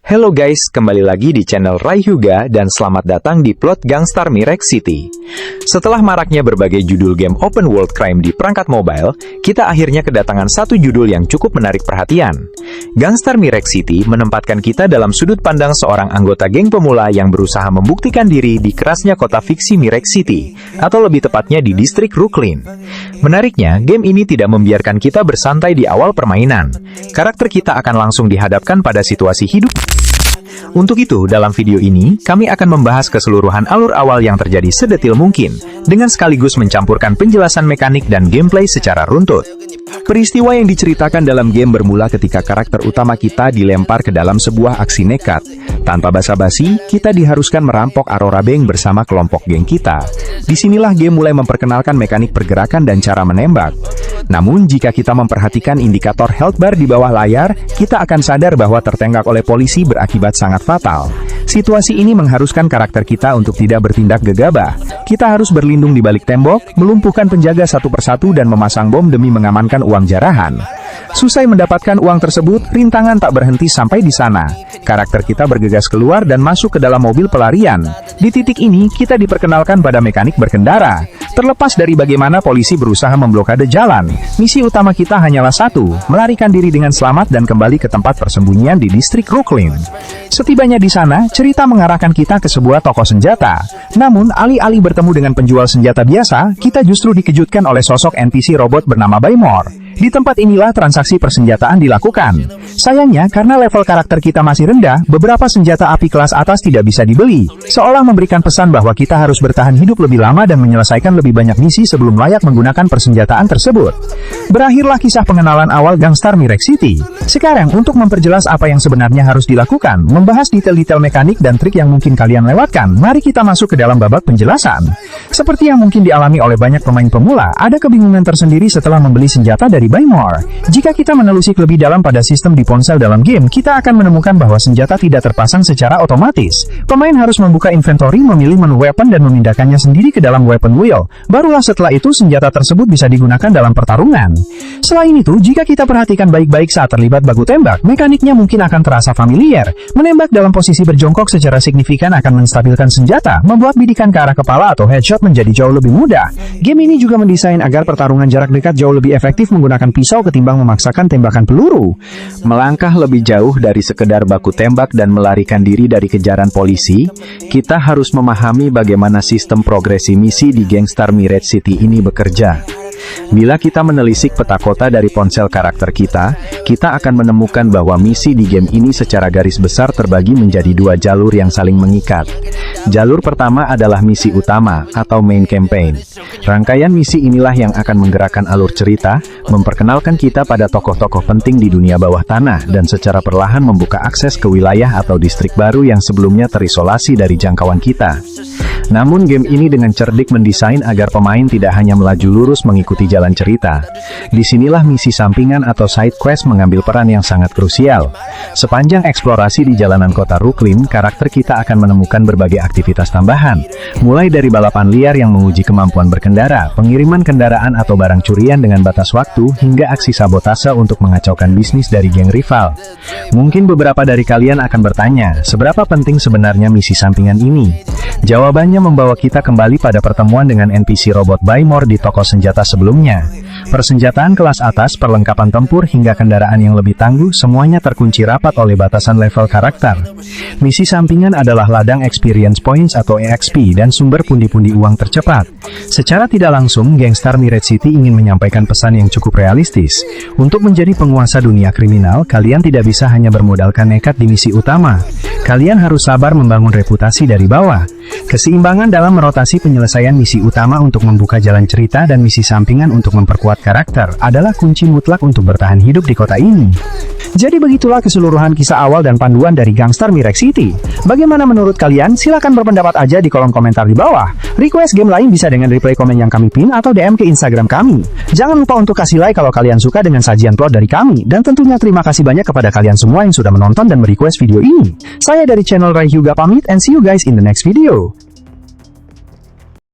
Halo guys, kembali lagi di channel Rai Hyuga dan selamat datang di plot Gangstar Mirage City. Setelah maraknya berbagai judul game open world crime di perangkat mobile, kita akhirnya kedatangan satu judul yang cukup menarik perhatian. Gangstar Mirage City menempatkan kita dalam sudut pandang seorang anggota geng pemula yang berusaha membuktikan diri di kerasnya kota fiksi Mirage City, atau lebih tepatnya di distrik Brooklyn. Menariknya, game ini tidak membiarkan kita bersantai di awal permainan. Karakter kita akan langsung dihadapkan pada situasi hidup. Untuk itu, dalam video ini, kami akan membahas keseluruhan alur awal yang terjadi sedetil mungkin, dengan sekaligus mencampurkan penjelasan mekanik dan gameplay secara runtut. Peristiwa yang diceritakan dalam game bermula ketika karakter utama kita dilempar ke dalam sebuah aksi nekat. Tanpa basa-basi, kita diharuskan merampok Aurora Bank bersama kelompok geng kita. Disinilah game mulai memperkenalkan mekanik pergerakan dan cara menembak. Namun, jika kita memperhatikan indikator health bar di bawah layar, kita akan sadar bahwa tertembak oleh polisi berakibat sangat fatal. Situasi ini mengharuskan karakter kita untuk tidak bertindak gegabah. Kita harus berlindung di balik tembok, melumpuhkan penjaga satu persatu dan memasang bom demi mengamankan uang jarahan. Selesai mendapatkan uang tersebut, rintangan tak berhenti sampai di sana. Karakter kita bergegas keluar dan masuk ke dalam mobil pelarian. Di titik ini, kita diperkenalkan pada mekanik berkendara. Terlepas dari bagaimana polisi berusaha memblokade jalan, misi utama kita hanyalah satu, melarikan diri dengan selamat dan kembali ke tempat persembunyian di distrik Brooklyn. Setibanya di sana, cerita mengarahkan kita ke sebuah toko senjata. Namun, alih-alih bertemu dengan penjual senjata biasa, kita justru dikejutkan oleh sosok NPC robot bernama Baymore. Di tempat inilah transaksi persenjataan dilakukan. Sayangnya, karena level karakter kita masih rendah, beberapa senjata api kelas atas tidak bisa dibeli, seolah memberikan pesan bahwa kita harus bertahan hidup lebih lama dan menyelesaikan lebih banyak misi sebelum layak menggunakan persenjataan tersebut. Berakhirlah kisah pengenalan awal Gangstar Mirage City. Sekarang, untuk memperjelas apa yang sebenarnya harus dilakukan, membahas detail-detail mekanik dan trik yang mungkin kalian lewatkan, mari kita masuk ke dalam babak penjelasan. Seperti yang mungkin dialami oleh banyak pemain pemula, ada kebingungan tersendiri setelah membeli senjata dari Baymore. Jika kita menelusik lebih dalam pada sistem di ponsel dalam game, kita akan menemukan bahwa senjata tidak terpasang secara otomatis. Pemain harus membuka inventory, memilih menu weapon dan memindahkannya sendiri ke dalam weapon wheel. Barulah setelah itu senjata tersebut bisa digunakan dalam pertarungan. Selain itu, jika kita perhatikan baik-baik saat terlibat baku tembak, mekaniknya mungkin akan terasa familiar. Menembak dalam posisi berjongkok secara signifikan akan menstabilkan senjata, membuat bidikan ke arah kepala atau headshot menjadi jauh lebih mudah. Game ini juga mendesain agar pertarungan jarak dekat jauh lebih efektif menggunakan pisau ketimbang memaksakan tembakan peluru. Melangkah lebih jauh dari sekedar baku tembak dan melarikan diri dari kejaran polisi, kita harus memahami bagaimana sistem progresi misi di Gangstar Mirage City ini bekerja. Bila kita menelisik peta kota dari ponsel karakter kita akan menemukan bahwa misi di game ini secara garis besar terbagi menjadi dua jalur yang saling mengikat. Jalur pertama adalah misi utama atau main campaign. Rangkaian misi inilah yang akan menggerakkan alur cerita, memperkenalkan kita pada tokoh-tokoh penting di dunia bawah tanah dan secara perlahan membuka akses ke wilayah atau distrik baru yang sebelumnya terisolasi dari jangkauan kita. Namun game ini dengan cerdik mendesain agar pemain tidak hanya melaju lurus mengikuti jalan cerita. Disinilah misi sampingan atau side quest mengambil peran yang sangat krusial. Sepanjang eksplorasi di jalanan kota Brooklyn, karakter kita akan menemukan berbagai aktivitas tambahan. Mulai dari balapan liar yang menguji kemampuan berkendara, pengiriman kendaraan atau barang curian dengan batas waktu, hingga aksi sabotase untuk mengacaukan bisnis dari geng rival. Mungkin beberapa dari kalian akan bertanya, seberapa penting sebenarnya misi sampingan ini? Jawabannya membawa kita kembali pada pertemuan dengan NPC robot Baymore di toko senjata sebelumnya. Persenjataan kelas atas, perlengkapan tempur, hingga kendaraan yang lebih tangguh, semuanya terkunci rapat oleh batasan level karakter. Misi sampingan adalah ladang experience points atau EXP dan sumber pundi-pundi uang tercepat. Secara tidak langsung, Gangstar Mirage City ingin menyampaikan pesan yang cukup realistis. Untuk menjadi penguasa dunia kriminal, kalian tidak bisa hanya bermodalkan nekat di misi utama. Kalian harus sabar membangun reputasi dari bawah. Keseimbangan dalam merotasi penyelesaian misi utama untuk membuka jalan cerita dan misi sampingan untuk memperkuat karakter adalah kunci mutlak untuk bertahan hidup di kota ini. Jadi begitulah keseluruhan kisah awal dan panduan dari Gangstar Mirage City. Bagaimana menurut kalian? Silahkan berpendapat aja di kolom komentar di bawah. Request game lain bisa dengan reply komen yang kami pin atau DM ke Instagram kami. Jangan lupa untuk kasih like kalau kalian suka dengan sajian plot dari kami. Dan tentunya terima kasih banyak kepada kalian semua yang sudah menonton dan merequest video ini. Saya dari channel Rai Hyuga pamit and see you guys in the next video.